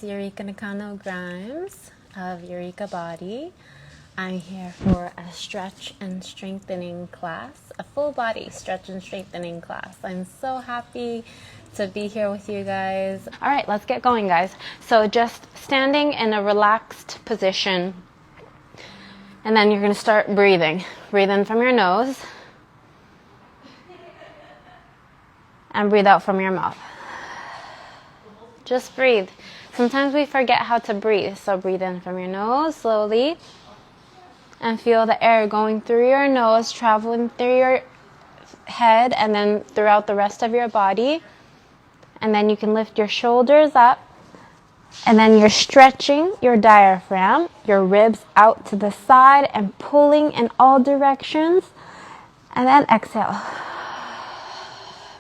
Eureka Nakano Grimes of Eureka Body. I'm here for a stretch and strengthening class, a full body stretch and strengthening class. I'm so happy to be here with you guys. All right, let's get going, guys. So just standing in a relaxed position, and then you're going to start breathing. Breathe in from your nose and breathe out from your mouth. Just breathe. Sometimes we forget how to breathe, so breathe in from your nose slowly and feel the air going through your nose, traveling through your head and then throughout the rest of your body. And then you can lift your shoulders up, and then you're stretching your diaphragm, your ribs out to the side and pulling in all directions. And then exhale,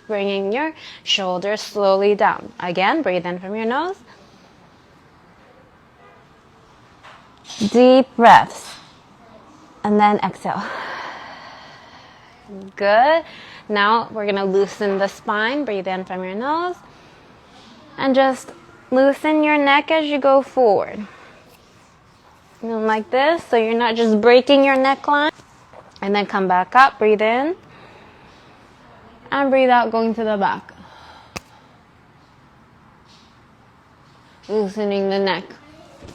bringing your shoulders slowly down. Again, breathe in from your nose. Deep breaths. And then exhale. Good. Now we're going to loosen the spine. Breathe in from your nose. And just loosen your neck as you go forward. And like this, so you're not just breaking your neckline. And then come back up. Breathe in. And breathe out, going to the back. Loosening the neck.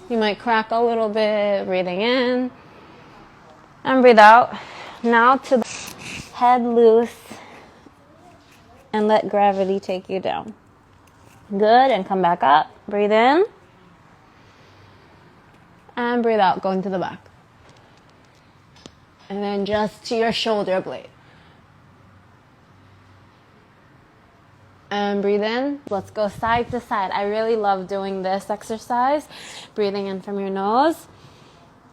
You might crack a little bit. Breathing in. And breathe out. Now to the head loose. And let gravity take you down. Good. And come back up. Breathe in. And breathe out, going to the back. And then just to your shoulder blade. And breathe in. Let's go side to side. I really love doing this exercise. Breathing in from your nose.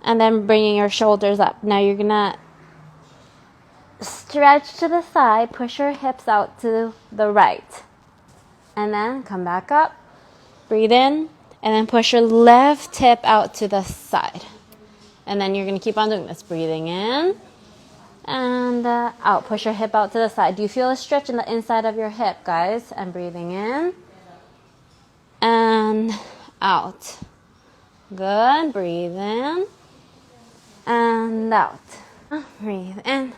And then bringing your shoulders up. Now you're going to stretch to the side. Push your hips out to the right. And then come back up. Breathe in. And then push your left hip out to the side. And then you're going to keep on doing this. Breathing in. And out. Push your hip out to the side. Do you feel a stretch in the inside of your hip, guys? And breathing in. And out. Good. Breathe in. And out. Breathe in.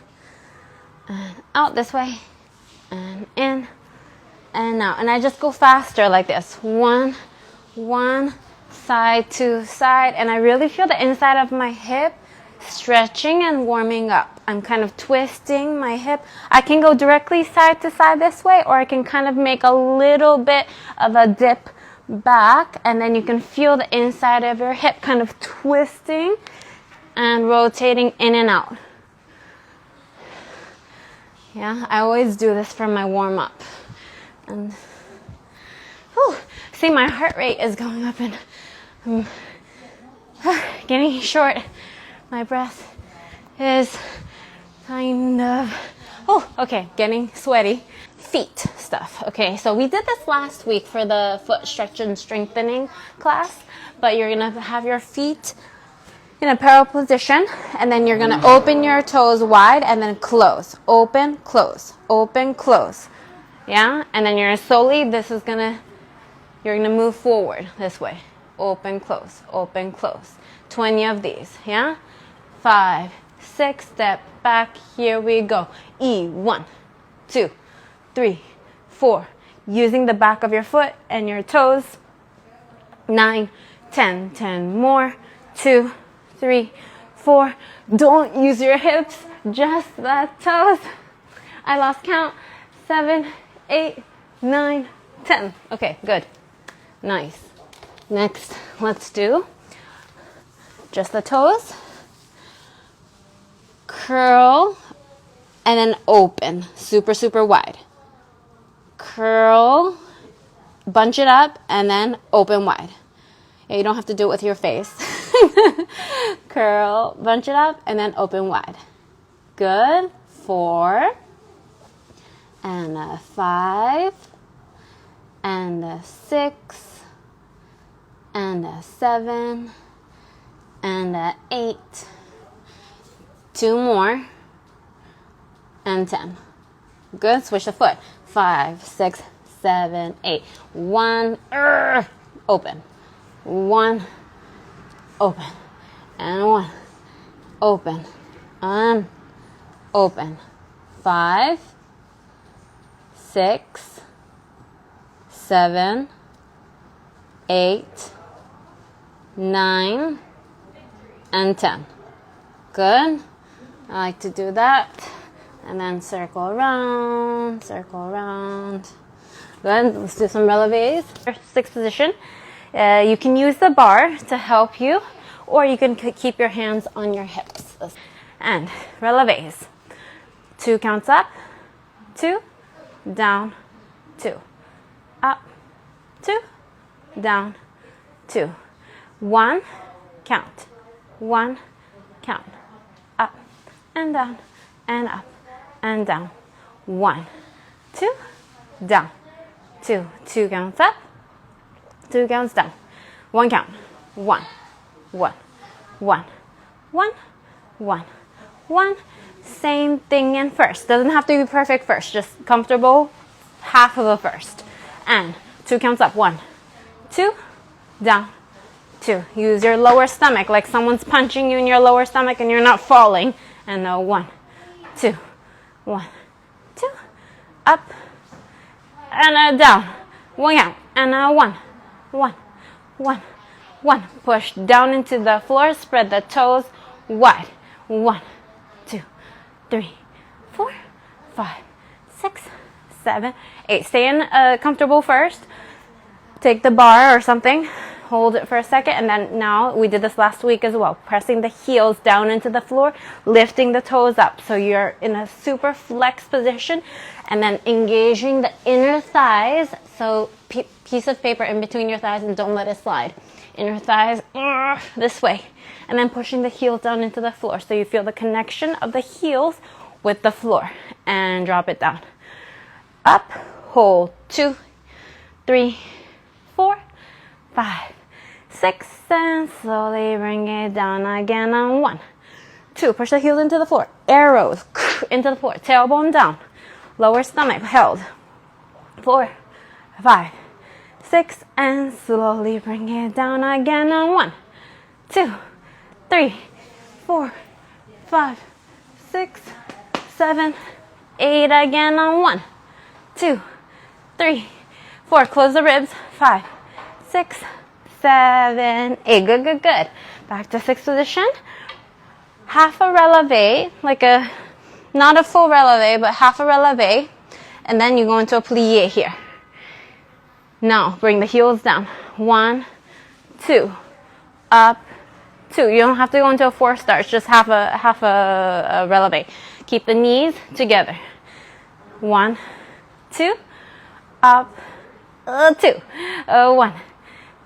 And out this way. And in. And out. And I just go faster like this. One, side to side. And I really feel the inside of my hip stretching and warming up. I'm kind of twisting my hip. I can go directly side to side this way, or I can kind of make a little bit of a dip back, and then you can feel the inside of your hip kind of twisting and rotating in and out. Yeah, I always do this for my warm up. And see, my heart rate is going up and I'm getting short. My breath is kind of, getting sweaty. Feet stuff. Okay, so we did this last week for the foot stretch and strengthening class, but you're going to have your feet in a parallel position, and then you're going to open your toes wide and then close. Open, close. Open, close. Yeah? And then you're slowly, you're going to move forward this way. Open, close. Open, close. 20 of these. Yeah? 5, 6, step back, here we go. 1, 2, 3, 4. Using the back of your foot and your toes. 9, 10, 10 more. 2, 3, 4. Don't use your hips, just the toes. I lost count. 7, 8, 9, 10. Okay, good. Nice. Next, let's do just the toes. Curl, and then open, super, super wide. Curl, bunch it up, and then open wide. Yeah, you don't have to do it with your face. Curl, bunch it up, and then open wide. Good. 4, and 5, and 6, and 7, and 8. 2 more, and 10. Good. Switch the foot. 5, 6, 7, 8. 1, open. 1, open, and 1, open, and open. 5, 6, 7, 8, 9, and 10. Good. I like to do that. And then circle around, circle around. Good. Let's do some releves. Sixth position. You can use the bar to help you, or you can keep your hands on your hips. And releves. 2 counts up, 2, down, 2, up, 2, down, 2. 1, count, 1, count, up, and down, and up, and down. 1, 2, down, 2. 2 counts up, 2 counts down. 1 count, 1, 1, 1, 1, 1, 1. Same thing in first. Doesn't have to be perfect first, just comfortable, half of a first. And 2 counts up, 1, 2, down, 2. Use your lower stomach like someone's punching you in your lower stomach and you're not falling. And 1, 2, 1, 2, up, and down. 1 count, and 1, 1, 1, 1. Push down into the floor, spread the toes wide. 1, 2, 3, 4, 5, 6, 7, 8. Stay in comfortable first. Take the bar or something, hold it for a second, and then now, we did this last week as well, pressing the heels down into the floor, lifting the toes up. So you're in a super flex position, and then engaging the inner thighs. So piece of paper in between your thighs and don't let it slide. Inner thighs, this way. And then pushing the heels down into the floor. So you feel the connection of the heels with the floor. And drop it down. Up, hold, 2, 3, 4, 5, 6, and slowly bring it down again on 1, 2. Push the heels into the floor. Arrows into the floor. Tailbone down. Lower stomach held. 4, 5, 6, and slowly bring it down again on 1, 2, 3, 4, 5, 6, 7, 8 again on 1, 2, 3, 4. Close the ribs. 5, 6, 7, 8. Good, good, good. Back to sixth position. Half a releve, like not a full releve, but half a releve. And then you go into a plie here. Now, bring the heels down. 1, 2, up, 2. You don't have to go into a 4 star. It's just half a releve. Keep the knees together. 1, 2, up, 2. 1,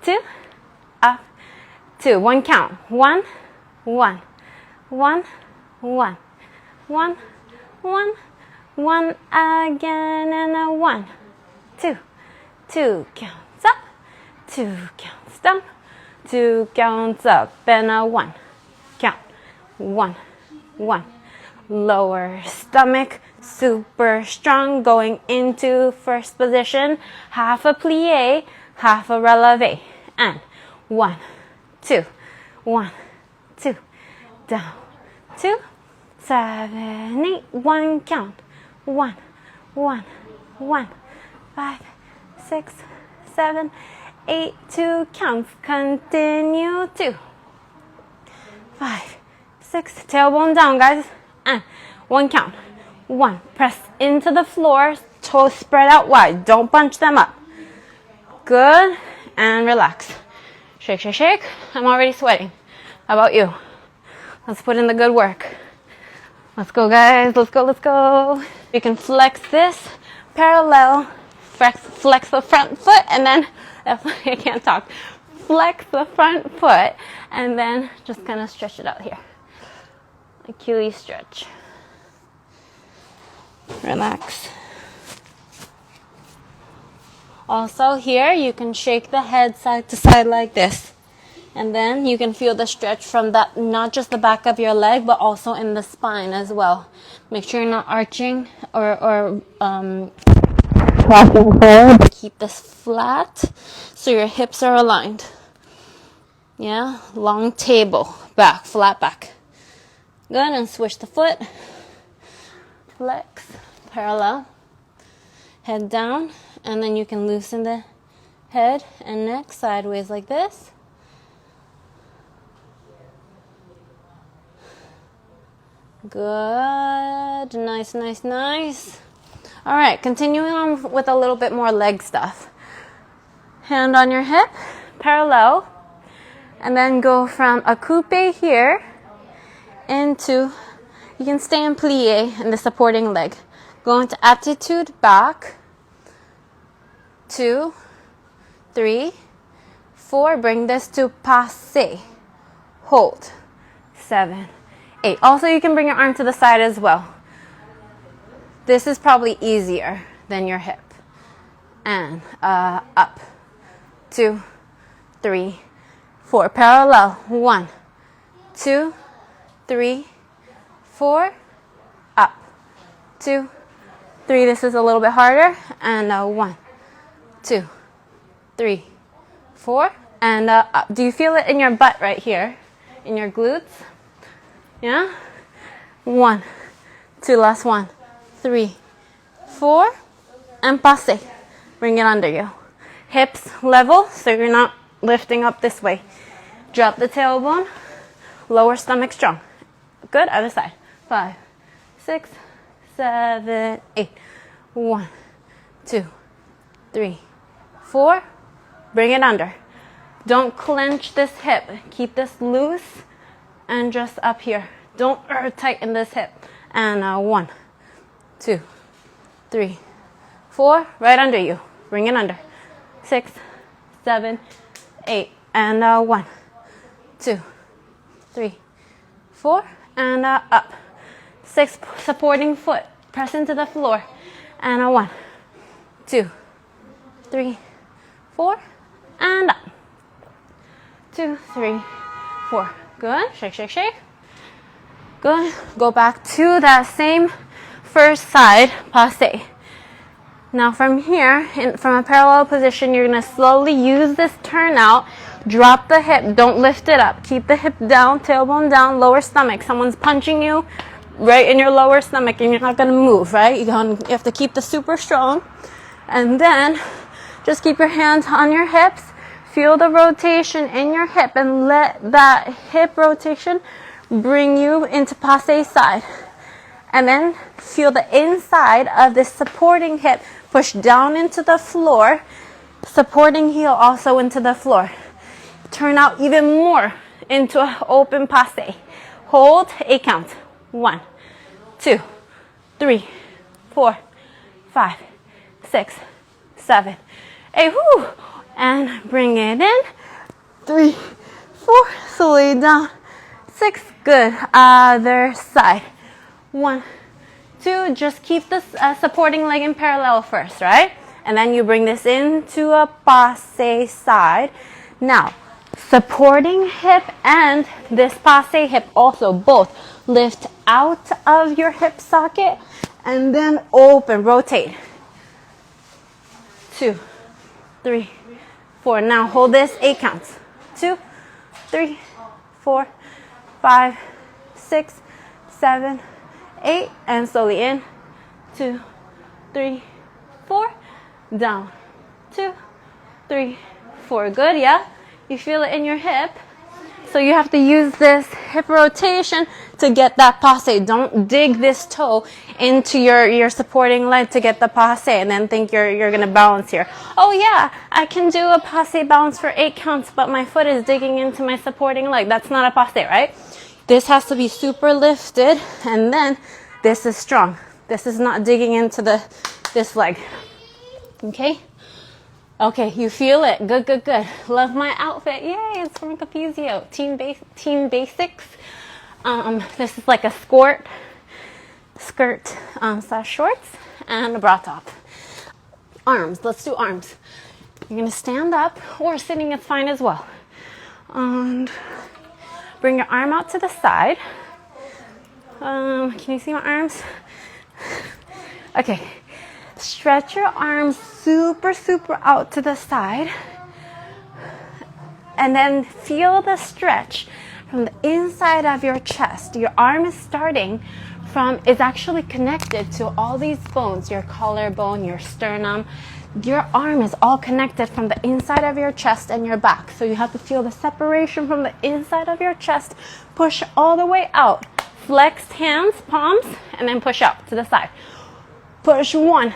2, up, 2. 1 count. 1, 1, 1, 1, 1, 1, 1 again, and a 1, 2. 2 counts up, 2 counts down, 2 counts up, and a 1 count. 1, 1. Lower stomach, super strong, going into first position. Half a plie, half a releve. And 1, 2, 1, 2, down, 2, 7, 8, 1 count. 1, 1, 1, 5, 6, 7, 8, 2 counts. Continue. 2, 5, 6. Tailbone down, guys. And 1 count. 1. Press into the floor. Toes spread out wide. Don't bunch them up. Good. And relax. Shake, shake, shake. I'm already sweating. How about you? Let's put in the good work. Let's go, guys. Let's go, let's go. You can flex this parallel. Flex the front foot, and then, I can't talk. Flex the front foot, and then just kind of stretch it out here. Achilles stretch. Relax. Also here, you can shake the head side to side like this. And then you can feel the stretch from that, not just the back of your leg, but also in the spine as well. Make sure you're not arching or crossing forward. Keep this flat so your hips are aligned. Yeah, long table, back, flat back. Good, and switch the foot. Flex, parallel, head down, and then you can loosen the head and neck sideways like this. Good, nice, nice, nice. All right, continuing on with a little bit more leg stuff. Hand on your hip, parallel, and then go from a coupe here into, you can stay in plie in the supporting leg. Go into attitude, back, 2, 3, 4. Bring this to passe. Hold. 7, 8. Also, you can bring your arm to the side as well. This is probably easier than your hip. And up. 2, 3, 4. Parallel. 1, 2, 3, 4. Up. 2, 3. This is a little bit harder. And 1, 2, 3, 4. And up. Do you feel it in your butt right here? In your glutes? Yeah? 1, 2. Last 1, 3, 4. And passe. Bring it under you. Hips level, so you're not lifting up this way. Drop the tailbone. Lower stomach strong. Good. Other side. 5, 6, 7, 8. 1, 2, 3, 4. Bring it under. Don't clench this hip. Keep this loose and just up here. Don't tighten this hip. And 1, 2, 3, 4. Right under you. Bring it under. 6, 7, 8. And 1, 2, 3, 4. And up. 6. Supporting foot. Press into the floor. And 1, 2, 3, 4. And up. 2, 3, 4. Good. Shake, shake, shake. Good. Go back to that same first side, passe. Now from here, from a parallel position, you're going to slowly use this turnout. Drop the hip. Don't lift it up. Keep the hip down, tailbone down, lower stomach. Someone's punching you right in your lower stomach and you're not going to move, right? You have to keep the super strong. And then just keep your hands on your hips. Feel the rotation in your hip and let that hip rotation bring you into passe side. And then feel the inside of this supporting hip push down into the floor, supporting heel also into the floor. Turn out even more into an open passe. Hold, 8 count. 1, 2, 3, 4, 5, 6, 7, 8. Whoo! And bring it in. 3, 4. Slowly down. 6. Good. Other side. 1, 2. Just keep this supporting leg in parallel first, right? And then you bring this into a passe side. Now, supporting hip and this passe hip also both lift out of your hip socket and then open, rotate. 2, 3, 4. Now hold this 8 counts. 2, 3, 4, 5, 6, 7, 8. And slowly in. 2, 3, 4. Down. 2, 3, 4. Good, yeah? You feel it in your hip. So you have to use this hip rotation to get that passe. Don't dig this toe into your supporting leg to get the passe and then think you're going to balance here. Oh yeah, I can do a passe balance for 8 counts, but my foot is digging into my supporting leg. That's not a passe, right? This has to be super lifted, and then this is strong. This is not digging into this leg. Okay? Okay, you feel it. Good, good, good. Love my outfit. Yay, it's from Capezio. Team Basics. This is like a skirt slash shorts and a bra top. Arms. Let's do arms. You're going to stand up, or sitting is fine as well. And bring your arm out to the side. Can you see my arms? Okay. Stretch your arms super, super out to the side. And then feel the stretch from the inside of your chest. Your arm is starting from, is actually connected to all these bones, your collarbone, your sternum. Your arm is all connected from the inside of your chest and your back. So you have to feel the separation from the inside of your chest. Push all the way out. Flexed hands, palms, and then push out to the side. Push 1,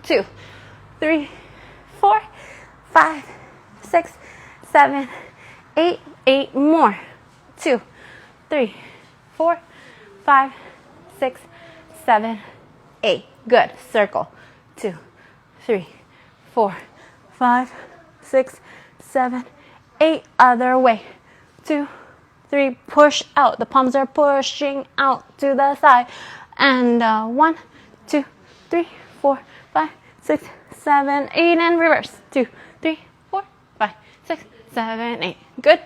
2, 3, 4, 5, 6, 7, 8, 8 more. 2, 3, 4, 5, 6, 7, 8. Good. Circle. 2, 3, 4, 5, 6, 7, 8. Other way. 2, 3. Push out. The palms are pushing out to the side. And 1, 2, 3, 4, 5, 6, 7, 8. And reverse. 2, 3, 4, 5, 6, 7, 8. Good.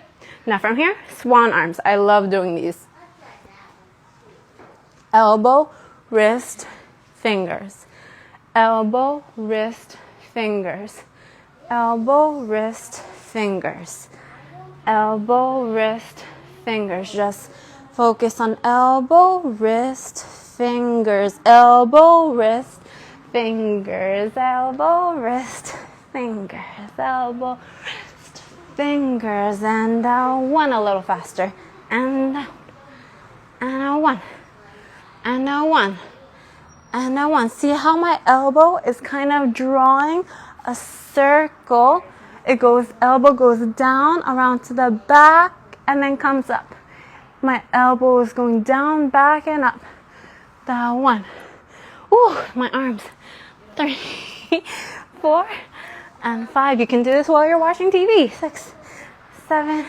Now from here, swan arms. I love doing these. Elbow, wrist, fingers. Elbow, wrist, fingers. Elbow, wrist, fingers. Elbow, wrist, fingers. Just focus on elbow, wrist, fingers. Elbow, wrist, fingers. Elbow, wrist, fingers. Elbow, wrist, fingers. And down. 1 a little faster. And down. And 1. And 1. And 1. See how my elbow is kind of drawing a circle. It goes, elbow goes down around to the back and then comes up. My elbow is going down, back, and up. Down. 1. Ooh, my arms. 3, 4, and 5. You can do this while you're watching TV. 6, 7,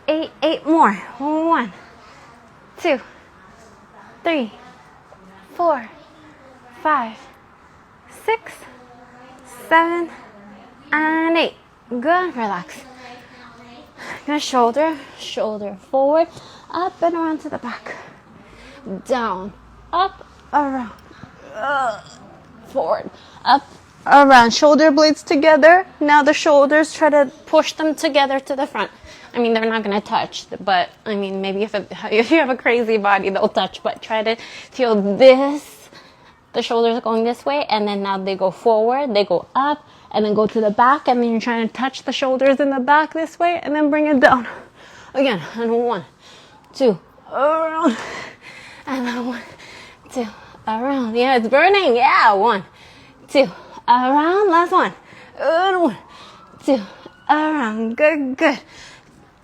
8. 8 more. 1, 2, 3, 4, 5, 6, 7, and 8. Good. Relax. Good. Shoulder forward, up and around to the back. Down, up, around, forward, up, around. Shoulder blades together. Now the shoulders, try to push them together to the front. I mean, they're not going to touch, but I mean, maybe if you have a crazy body, they'll touch, but try to feel this. The shoulders are going this way, and then now they go forward, they go up, and then go to the back, and then you're trying to touch the shoulders in the back this way, and then bring it down. Again, and 1, 2, around, and then 1, 2, around. Yeah, it's burning. Yeah, 1, 2, around. Last one. Good. 1, 2, around. Good, good.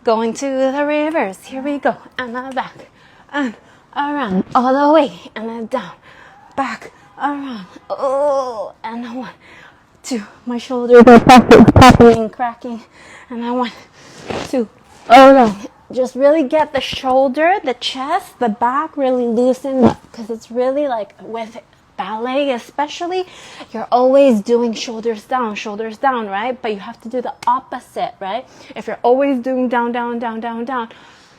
Going to the reverse. Here we go. And the back. And around. All the way. And then down. Back. Around. Oh. And then 1, 2. My shoulders are popping and cracking. And then 1, 2. Around. Just really get the shoulder, the chest, the back really loosened up. Because it's really like with ballet especially, you're always doing shoulders down, right? But you have to do the opposite, right? If you're always doing down, down, down, down, down,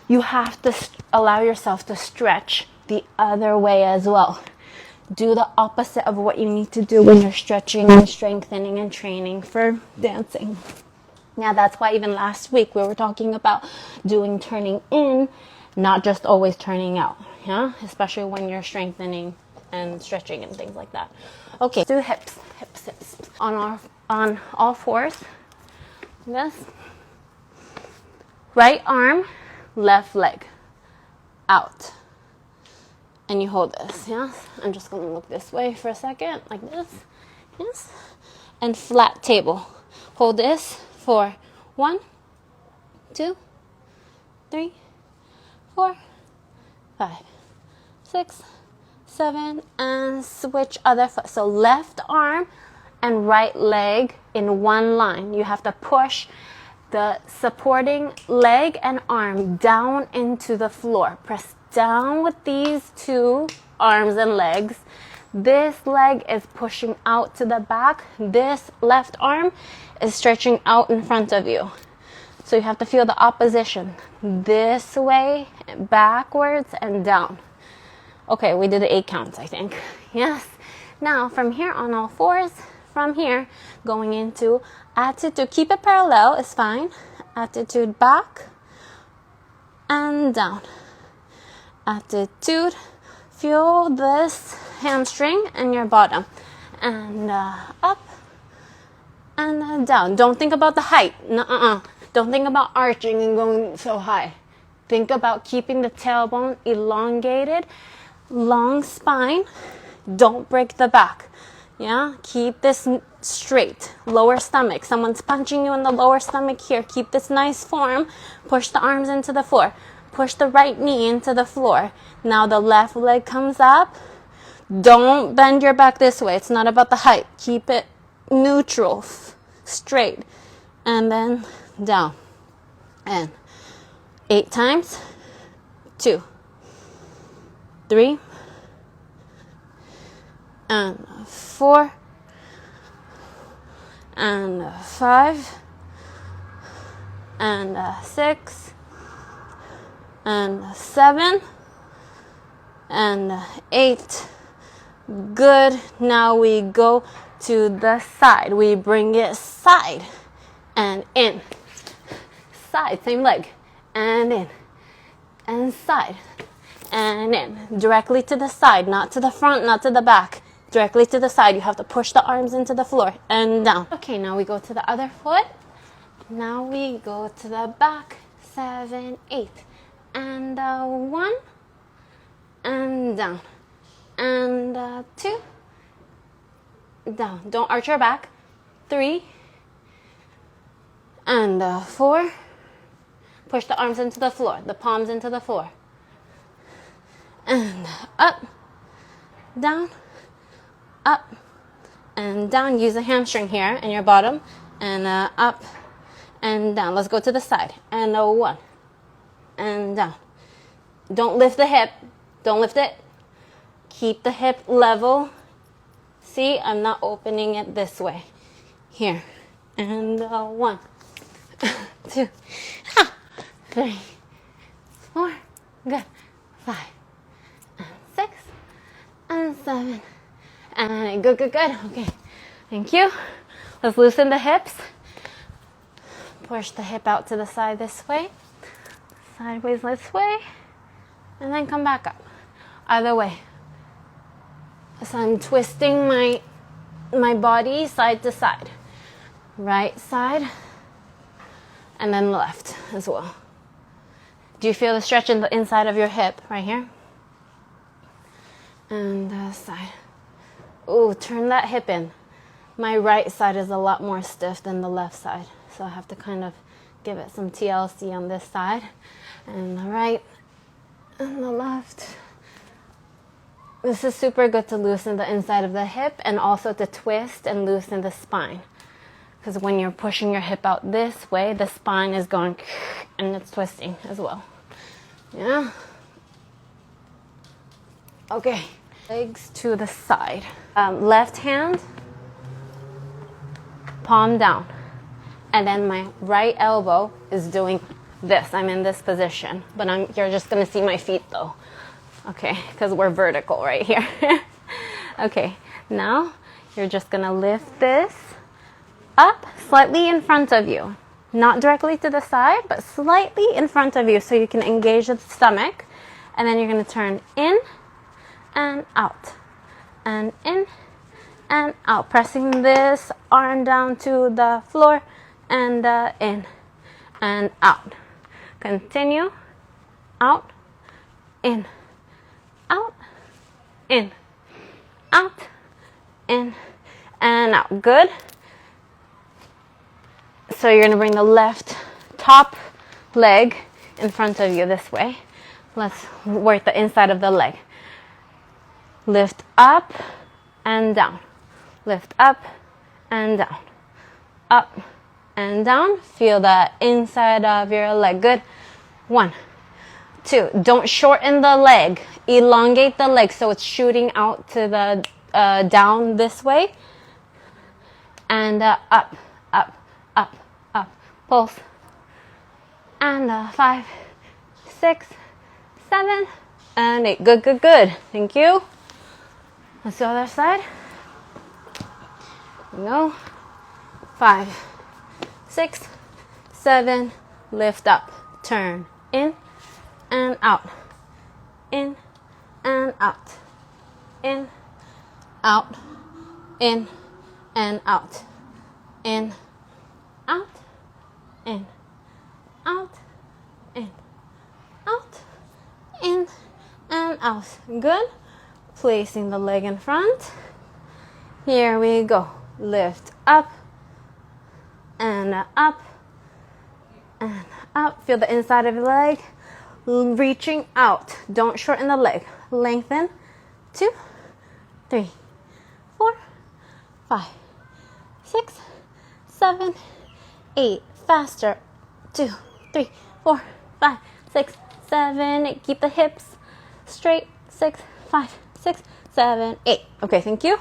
you have to allow yourself to stretch the other way as well. Do the opposite of what you need to do when you're stretching and strengthening and training for dancing. Now that's why even last week we were talking about doing turning in, not just always turning out, yeah? Especially when you're strengthening and stretching and things like that. Okay, do hips. On all fours. This. Right arm, left leg. Out. And you hold this, yes? I'm just going to look this way for a second, like this. Yes. And flat table. Hold this for 1, 2, 3, 4, 5, 6, 7, and switch other foot. So left arm and right leg in one line. You have to push the supporting leg and arm down into the floor. Press down with these 2 arms and legs. This leg is pushing out to the back. This left arm is stretching out in front of you. So you have to feel the opposition. This way, backwards, and down. Okay, we did the 8 counts, I think. Yes. Now, from here on all fours, from here, going into attitude. Keep it parallel, is fine. Attitude back and down. Attitude. Feel this hamstring in your bottom. And up and down. Don't think about the height. Don't think about arching and going so high. Think about keeping the tailbone elongated, long spine. Don't break the back. Yeah, keep this straight. Lower stomach. Someone's punching you in the lower stomach here. Keep this nice form. Push the arms into the floor. Push the right knee into the floor. Now the left leg comes up. Don't bend your back this way. It's not about the height. Keep it neutral, straight, and then down. And 8 times. 2, 3, and 4, and 5, and 6, and 7, and 8. Good. Now we go to the side. We bring it side and in. Side, same leg, and in, and side, and in. Directly to the side, not to the front, not to the back. Directly to the side. You have to push the arms into the floor and down. Okay, now we go to the other foot. Now we go to the back. 7, 8, and 1, and down, and 2, down. Don't arch your back. 3, and 4. Push the arms into the floor, the palms into the floor. And up, down, up, and down. Use a hamstring here in your bottom. And up and down. Let's go to the side. And 1, and down. Don't lift the hip. Don't lift it. Keep the hip level. See, I'm not opening it this way. Here. And 1, 2, 3, 4, good, 5, and 6, and 7, and good. Okay, thank you. Let's loosen the hips. Push the hip out to the side this way, sideways this way, and then come back up. Other way. So I'm twisting my body side to side. Right side, and then left as well. Do you feel the stretch in the inside of your hip right here? And side. Ooh, turn that hip in. My right side is a lot more stiff than the left side, so I have to kind of give it some TLC on this side. And the right and the left. This is super good to loosen the inside of the hip and also to twist and loosen the spine. Because when you're pushing your hip out this way, the spine is going and it's twisting as well. Yeah? Okay. Legs to the side. Left hand, palm down. And then my right elbow is doing this. I'm in this position. But you're just going to see my feet though. Okay? Because we're vertical right here. Okay. Now, you're just going to lift this up slightly in front of you. Not directly to the side, but slightly in front of you so you can engage the stomach. And then you're going to turn in and out. And in and out. Pressing this arm down to the floor and in and out. Continue. Out. In. Out. In. Out. In and out. Good. So you're going to bring the left top leg in front of you this way. Let's work the inside of the leg. Lift up and down. Lift up and down. Up and down. Feel the inside of your leg. Good. 1, 2. Don't shorten the leg. Elongate the leg so it's shooting out to the down this way. And up, up, up, up. Pulse. And 5, 6, 7, and 8. Good, good, good. Thank you. Let's do the other side. Here we go. 5, 6, 7, lift up, turn, in and out, in and out, in, out, in and out, in, out, in, out, in, out, in and out. Good. Placing the leg in front. Here we go. Lift up and up and up. Feel the inside of your leg. Reaching out. Don't shorten the leg. Lengthen. 2, 3, 4, 5, 6, 7, 8. Faster. 2, 3, 4, 5, 6, 7, 8. Keep the hips straight. 6, 5, 6, 7, 8. Okay, thank you.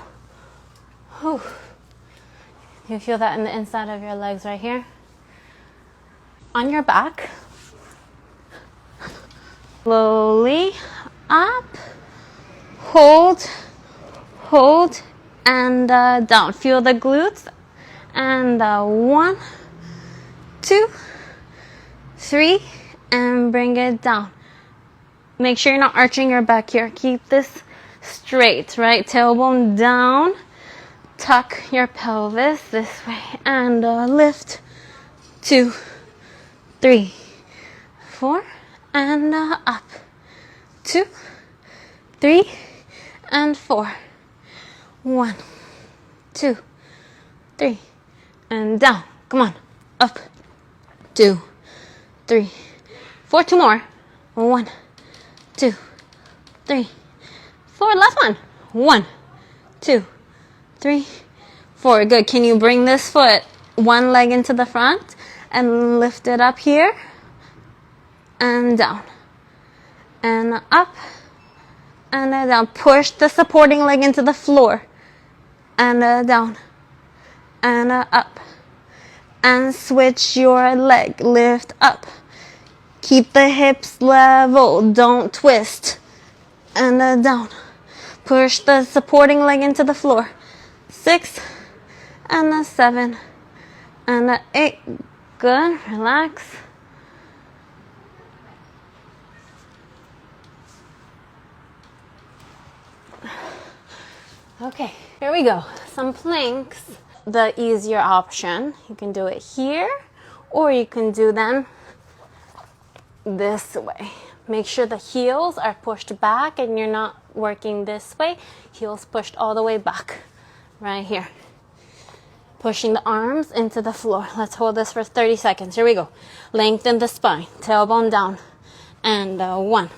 Whew. You feel that in the inside of your legs right here. On your back. Slowly up. Hold, and down. Feel the glutes. And 1, 2, 3, and bring it down. Make sure you're not arching your back here. Keep this straight, right? Tailbone down. Tuck your pelvis this way and lift. 2, 3, 4, and up. 2, 3, and 4. 1, 2, 3, and down. Come on. Up. 2, 3, 4. 2 more. 1, 2, 3, 4. Last one. 1, 2, 3, 4. Good. Can you bring this foot, one leg into the front and lift it up here and down and up and down. Push the supporting leg into the floor and down and up and switch your leg. Lift up. Keep the hips level. Don't twist and down. Push the supporting leg into the floor. 6 and 7 and 8. Good. Relax. Okay, here we go. Some planks. The easier option. You can do it here or you can do them this way. Make sure the heels are pushed back and you're not working this way. Heels pushed all the way back. Right here. Pushing the arms into the floor. Let's hold this for 30 seconds. Here we go. Lengthen the spine. Tailbone down. And 1,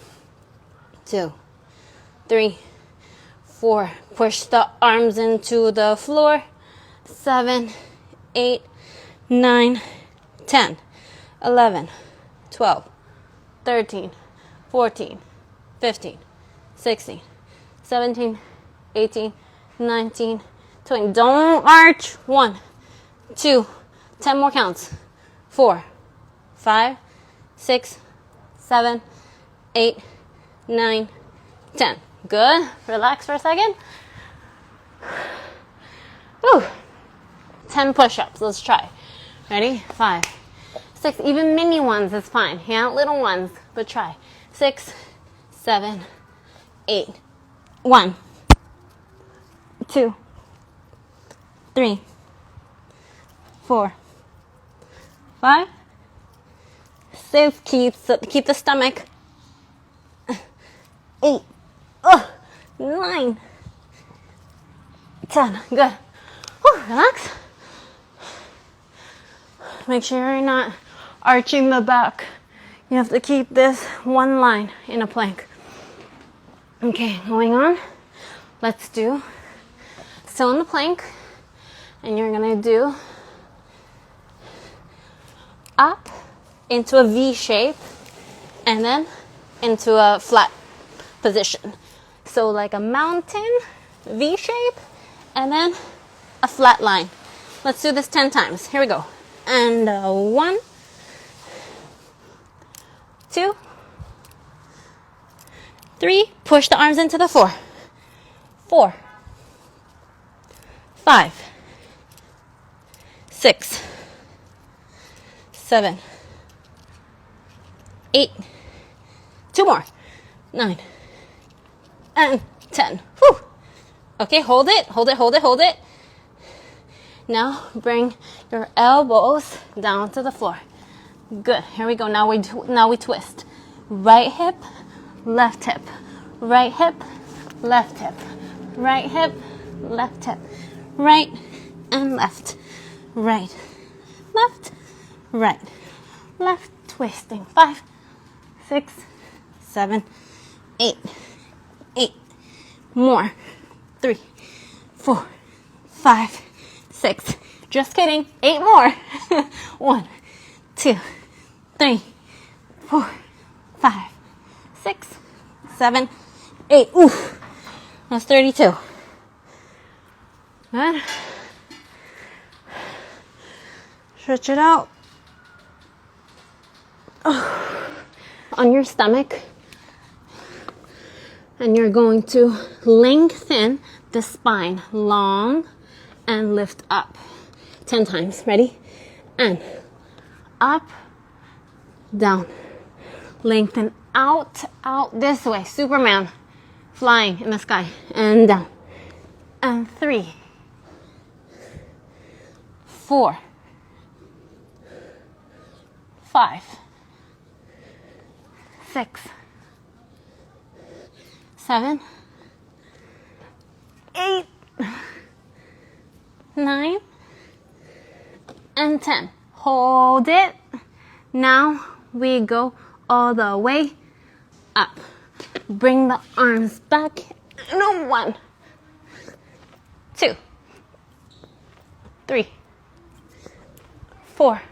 2, 3, 4. Push the arms into the floor. 7, 8, 9, 10, 11, 12, 13, 14, 15, 16, 17, 18, 19, 20. Don't arch. 1, 2, 10 more counts. 4, 5, 6, 7, 8, 9, 10. Good. Relax for a second. Whew. 10 push-ups. Let's try. Ready? 5, 6. Even mini ones is fine. Yeah, little ones, but try. 6, 7, 8. 1, 2, 3, 4, 5, 6. Keep the stomach. 8, 9, 10. Good. Whew, relax. Make sure you're not arching the back. You have to keep this one line in a plank. Okay, going on. Let's do still in the plank. And you're gonna do up into a V shape and then into a flat position. So like a mountain V shape and then a flat line. Let's do this 10 times. Here we go. And 1, 2, 3. Push the arms into the floor. 4, 5, 6, 7, 8. 2 more. 9. And 10. Whew. Okay, hold it, hold it, hold it, hold it. Now bring your elbows down to the floor. Good. Here we go. Now we twist. Right hip, left hip. Right hip, left hip. Right hip, left hip. Right and left. Right, left, right, left. Twisting. 5, 6, 7, 8. 8 more. 3, 4, 5, 6. Just kidding. 8 more. 1, 2, 3, 4, 5, 6, 7, 8. Oof. That's 32. Good. Stretch it out. On your stomach. And you're going to lengthen the spine. Long and lift up. 10 times. Ready? And up, down. Lengthen out, out this way. Superman. Flying in the sky. And down. And 3, 4, 5, 6, 7, 8, 9, and 10. Hold it. Now we go all the way up. Bring the arms back. And 1, 2, 3, 4,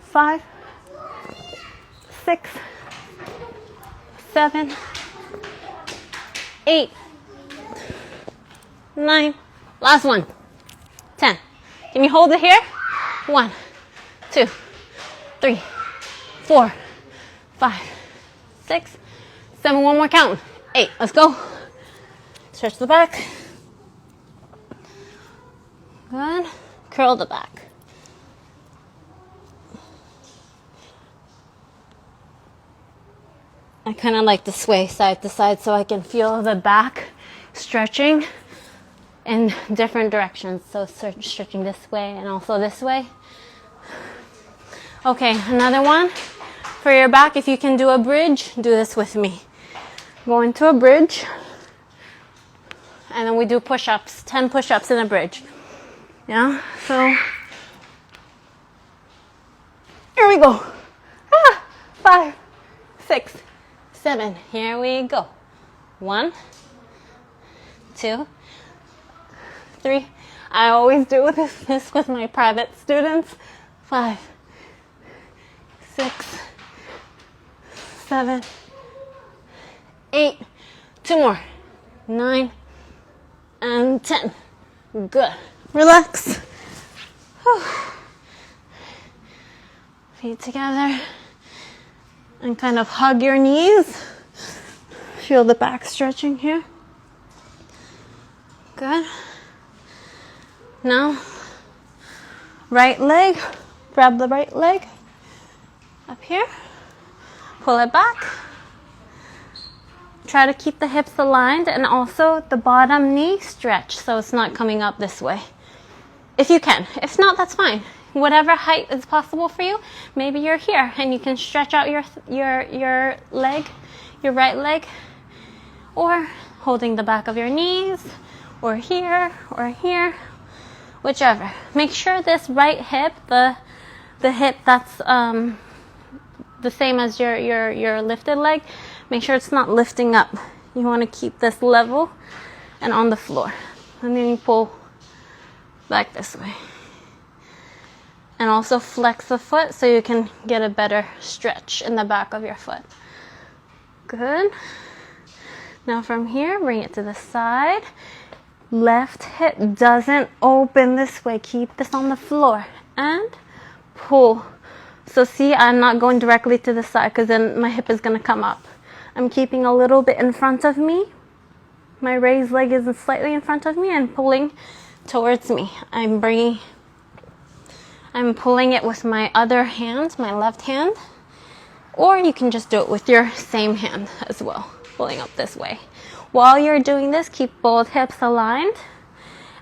5, 6, 7, 8, 9. Last one. 10. Can you hold it here? 1, 2, 3, 4, 5, 6, 7. One more count. 8. Let's go. Stretch the back. Good. Curl the back. I kind of like to sway side to side so I can feel the back stretching in different directions. So stretching this way and also this way. Okay, another one. For your back, if you can do a bridge, do this with me. Go into a bridge. And then we do push-ups, 10 push-ups in a bridge. Yeah, so here we go. 5, 6, 7. Here we go. 1, 2, 3. I always do this with my private students. 5, 6, 7, 8. 2 more. 9 and 10. Good. Relax. Whew. Feet together. And kind of hug your knees. Feel the back stretching here. Good. Now, right leg. Grab the right leg. Up here. Pull it back. Try to keep the hips aligned and also the bottom knee stretch so it's not coming up this way. If you can. If not, that's fine. Whatever height is possible for you. Maybe you're here and you can stretch out your leg, your right leg, or holding the back of your knees, or here, whichever. Make sure this right hip, the hip that's the same as your lifted leg, make sure it's not lifting up. You want to keep this level and on the floor. And then you pull back this way. And also flex the foot so you can get a better stretch in the back of your foot. Good. Now from here, bring it to the side. Left hip doesn't open this way. Keep this on the floor. And pull. So see, I'm not going directly to the side because then my hip is going to come up. I'm keeping a little bit in front of me. My raised leg is slightly in front of me and pulling towards me. I'm pulling it with my other hand, my left hand. Or you can just do it with your same hand as well, pulling up this way. While you're doing this, keep both hips aligned.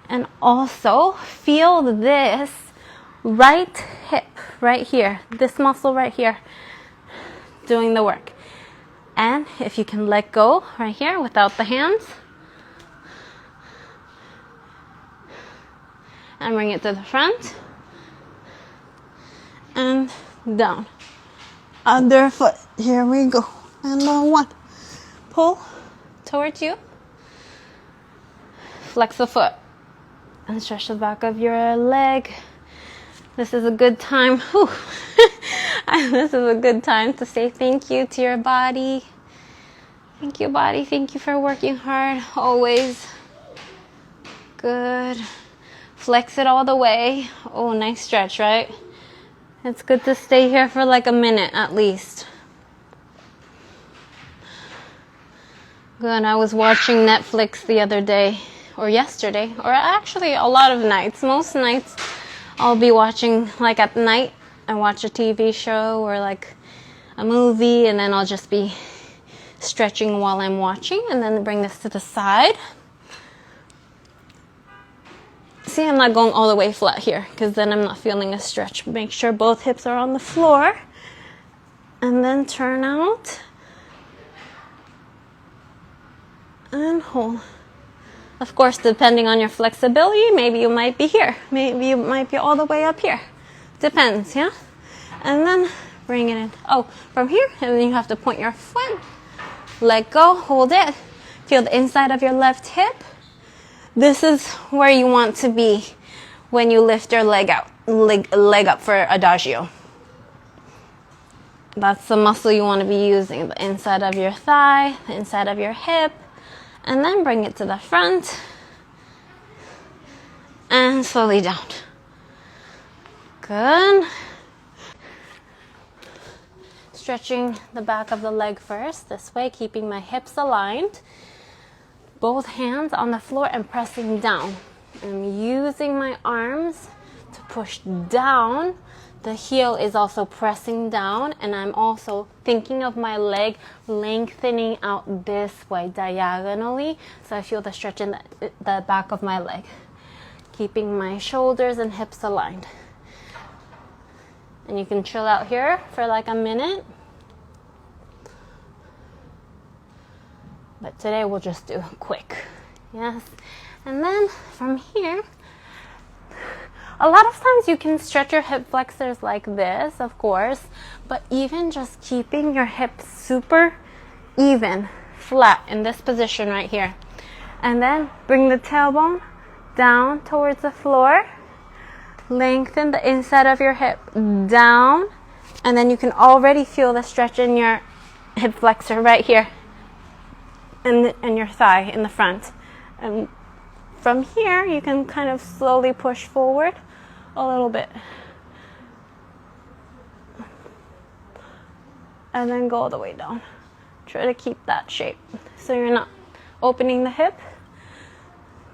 And also feel this right hip right here, this muscle right here, doing the work. And if you can let go right here without the hands, and bring it to the front, and down. Other foot, here we go. And one, pull towards you, flex the foot, and stretch the back of your leg. This is a good time. This is a good time to say thank you to your body. Thank you, body. Thank you for working hard always. Good. Flex it all the way. Oh, nice stretch, right? It's good to stay here for like a minute at least. Good. I was watching Netflix the other day, or yesterday, or actually a lot of nights. Most nights I'll be watching, like at night, I watch a TV show or like a movie, and then I'll just be stretching while I'm watching, and then bring this to the side. See, I'm not going all the way flat here because then I'm not feeling a stretch. Make sure both hips are on the floor, and then turn out and hold. Of course, depending on your flexibility, maybe you might be here. Maybe you might be all the way up here. Depends, yeah? And then bring it in. Oh, from here, and then you have to point your foot. Let go, hold it. Feel the inside of your left hip. This is where you want to be when you lift your leg up for adagio. That's the muscle you want to be using, the inside of your thigh, the inside of your hip. And then bring it to the front and slowly down. Good. Stretching the back of the leg first, this way, keeping my hips aligned. Both hands on the floor and pressing down. I'm using my arms to push down. The heel is also pressing down, and I'm also thinking of my leg lengthening out this way diagonally, so I feel the stretch in the back of my leg, keeping my shoulders and hips aligned. And you can chill out here for like a minute, but today we'll just do quick. Yes. And then from here, a lot of times you can stretch your hip flexors like this, of course, but even just keeping your hips super even, flat in this position right here. And then bring the tailbone down towards the floor. Lengthen the inside of your hip down. And then you can already feel the stretch in your hip flexor right here. And your thigh in the front. And from here, you can kind of slowly push forward a little bit. And then go all the way down. Try to keep that shape so you're not opening the hip.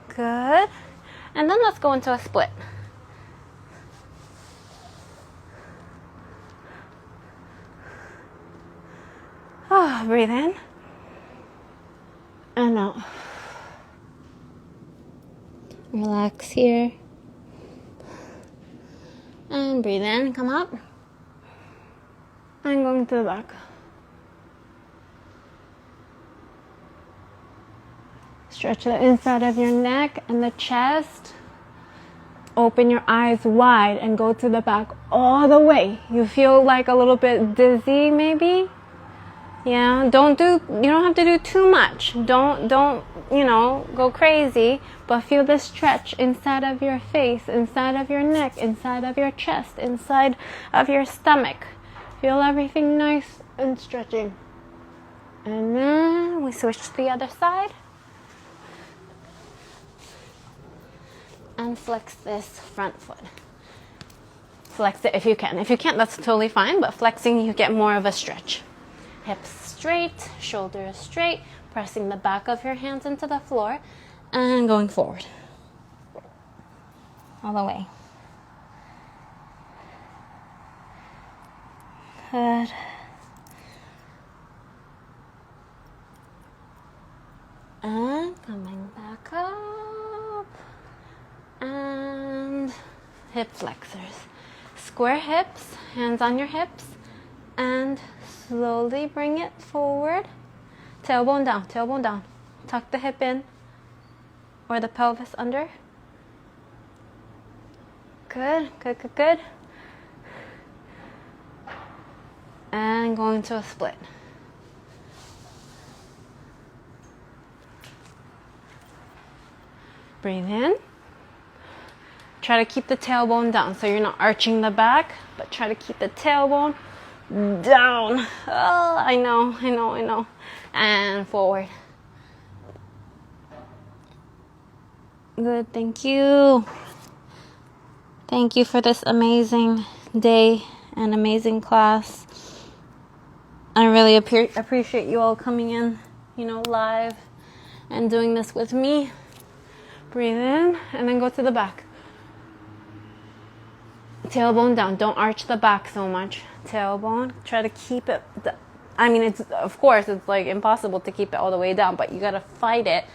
Good. And then let's go into a split. Oh, breathe in and out. Relax here. And breathe in, come up. And going to the back. Stretch the inside of your neck and the chest. Open your eyes wide and go to the back all the way. You feel like a little bit dizzy maybe? Yeah, you don't have to do too much. Don't, go crazy, but feel the stretch inside of your face, inside of your neck, inside of your chest, inside of your stomach. Feel everything nice and stretching. And then we switch to the other side. And flex this front foot. Flex it if you can. If you can't, that's totally fine, but flexing, you get more of a stretch. Hips straight, shoulders straight, pressing the back of your hands into the floor and going forward. All the way. Good. And coming back up. And hip flexors. Square hips, hands on your hips. And slowly bring it forward. Tailbone down, tailbone down. Tuck the hip in or the pelvis under. Good, good, good, good. And going to a split. Breathe in. Try to keep the tailbone down so you're not arching the back, but try to keep the tailbone down. Oh, I know. And forward. Good, thank you. Thank you for this amazing day and amazing class. I really appreciate you all coming in, live and doing this with me. Breathe in and then go to the back. Tailbone down. Don't arch the back so much. Tailbone. Try to keep it. It's like impossible to keep it all the way down, but you gotta fight it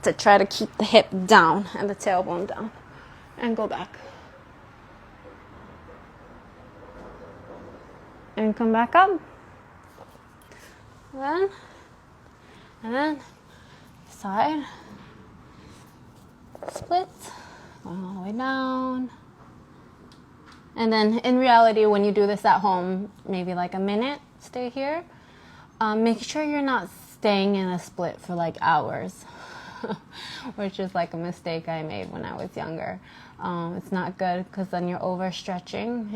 to try to keep the hip down and the tailbone down. And go back. And come back up. And then side. Splits. Going all the way down. And then in reality, when you do this at home, maybe like a minute, stay here. Make sure you're not staying in a split for like hours, which is like a mistake I made when I was younger. It's not good because then you're overstretching.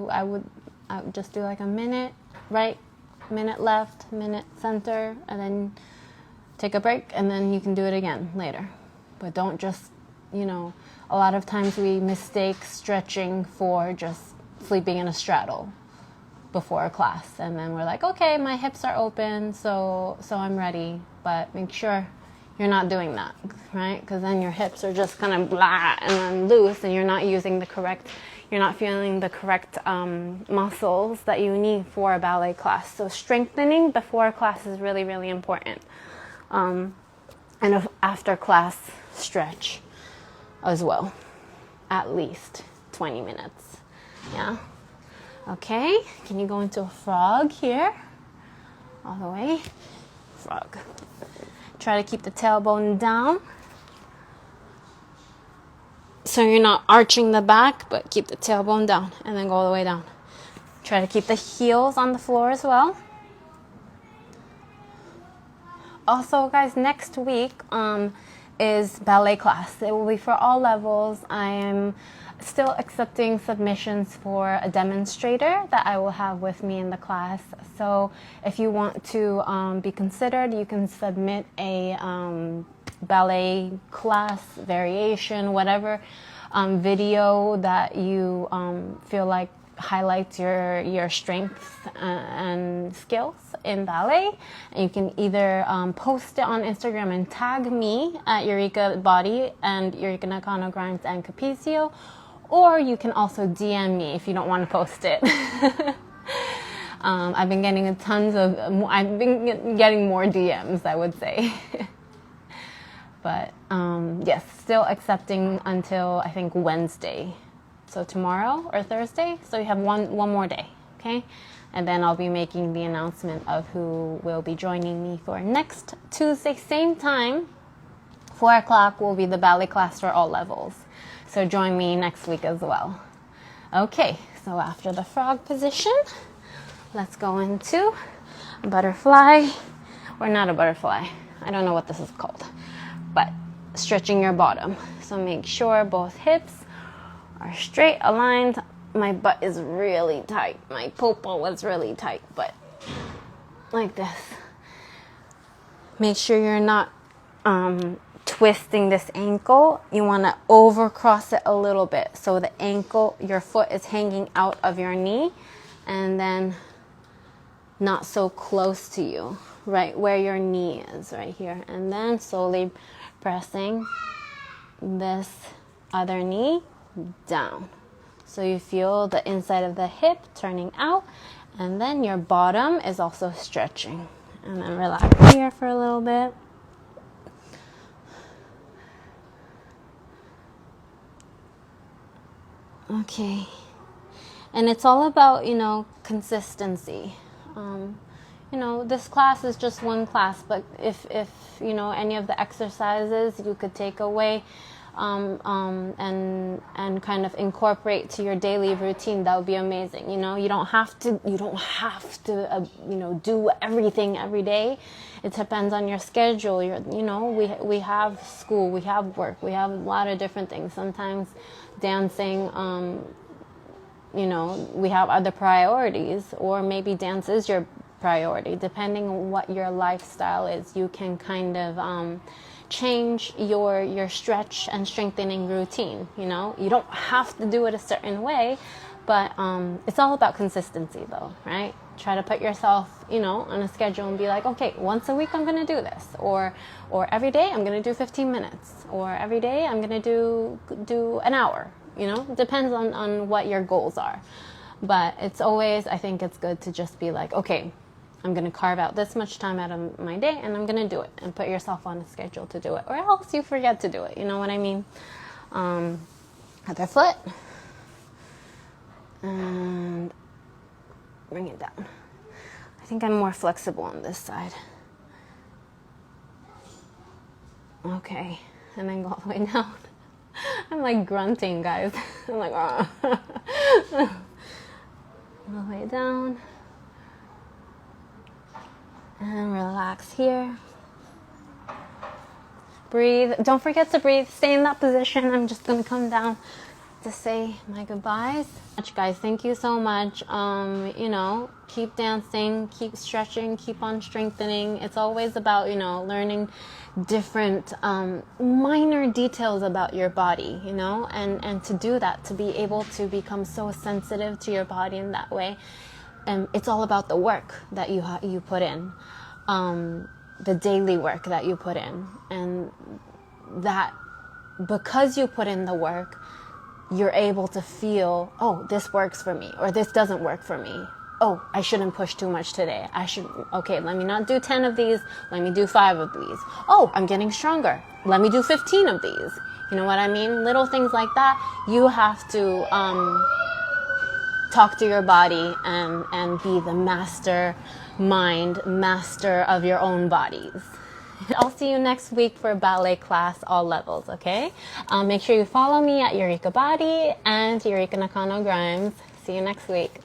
I would just do like a minute right, minute left, minute center, and then take a break, and then you can do it again later. But don't just, a lot of times we mistake stretching for just sleeping in a straddle before a class. And then we're like, okay, my hips are open, so I'm ready. But make sure you're not doing that, right? Because then your hips are just kind of blah and then loose, and you're not feeling the correct muscles that you need for a ballet class. So strengthening before a class is really, really important. And after class stretch as well, at least 20 minutes. Yeah. Okay, can you go into a frog here? All the way. Frog. Try to keep the tailbone down so you're not arching the back, but keep the tailbone down and then go all the way down. Try to keep the heels on the floor as well. Also, guys, next week is ballet class. It will be for all levels. I am still accepting submissions for a demonstrator that I will have with me in the class. So if you want to be considered, you can submit a ballet class variation, whatever video that you feel like highlights your strengths and skills in ballet. And you can either post it on Instagram and tag me at Eureka Body and Eureka Nakano Grimes and Capezio, or you can also DM me if you don't want to post it. I've been getting getting more DMs, I would say. But yes, still accepting until I think Wednesday. So tomorrow or Thursday. So you have one more day, okay? And then I'll be making the announcement of who will be joining me for next Tuesday, same time. 4 o'clock will be the ballet class for all levels. So join me next week as well. Okay, so after the frog position, let's go into butterfly, or not a butterfly. I don't know what this is called, but stretching your bottom. So make sure both hips are straight, aligned. My butt is really tight. My popo was really tight, but like this. Make sure you're not twisting this ankle. You want to overcross it a little bit so the ankle, your foot is hanging out of your knee and then not so close to you, right where your knee is, right here. And then slowly pressing this other knee down. So you feel the inside of the hip turning out, and then your bottom is also stretching. And then relax here for a little bit. Okay. And it's all about, you know, consistency. You know, this class is just one class, but if you know, any of the exercises you could take away and kind of incorporate to your daily routine, that would be amazing. You know, you don't have to you know, do everything every day. It depends on your schedule. You know, we have school, we have work, we have a lot of different things. Sometimes dancing, you know, we have other priorities, or maybe dance is your priority. Depending on what your lifestyle is, you can kind of change your stretch and strengthening routine. You know, you don't have to do it a certain way, but it's all about consistency though, right? Try to put yourself, you know, on a schedule and be like, okay, once a week I'm going to do this, or every day I'm going to do 15 minutes, or every day I'm going to do an hour. You know, it depends on what your goals are. But it's always, I think it's good to just be like, okay, I'm going to carve out this much time out of my day and I'm going to do it, and put yourself on a schedule to do it, or else you forget to do it. You know what I mean? Other foot. And bring it down. I think I'm more flexible on this side. Okay. And then go all the way down. I'm like grunting, guys. I'm like, all the way down. And relax here. Breathe. Don't forget to breathe. Stay in that position. I'm just going to come down to say my goodbyes. Guys, thank you so much. You know, keep dancing, keep stretching, keep on strengthening. It's always about, you know, learning different minor details about your body, you know, and to do that, to be able to become so sensitive to your body in that way. And it's all about the work that you put in, the daily work that you put in, and that because you put in the work, you're able to feel, oh, this works for me, or this doesn't work for me. Oh, I shouldn't push too much today. Okay, let me not do 10 of these. Let me do 5 of these. Oh, I'm getting stronger. Let me do 15 of these. You know what I mean? Little things like that. You have to talk to your body and be the master of your own bodies. I'll see you next week for ballet class, all levels, okay? Make sure you follow me at Eureka Body and Eureka Nakano Grimes. See you next week.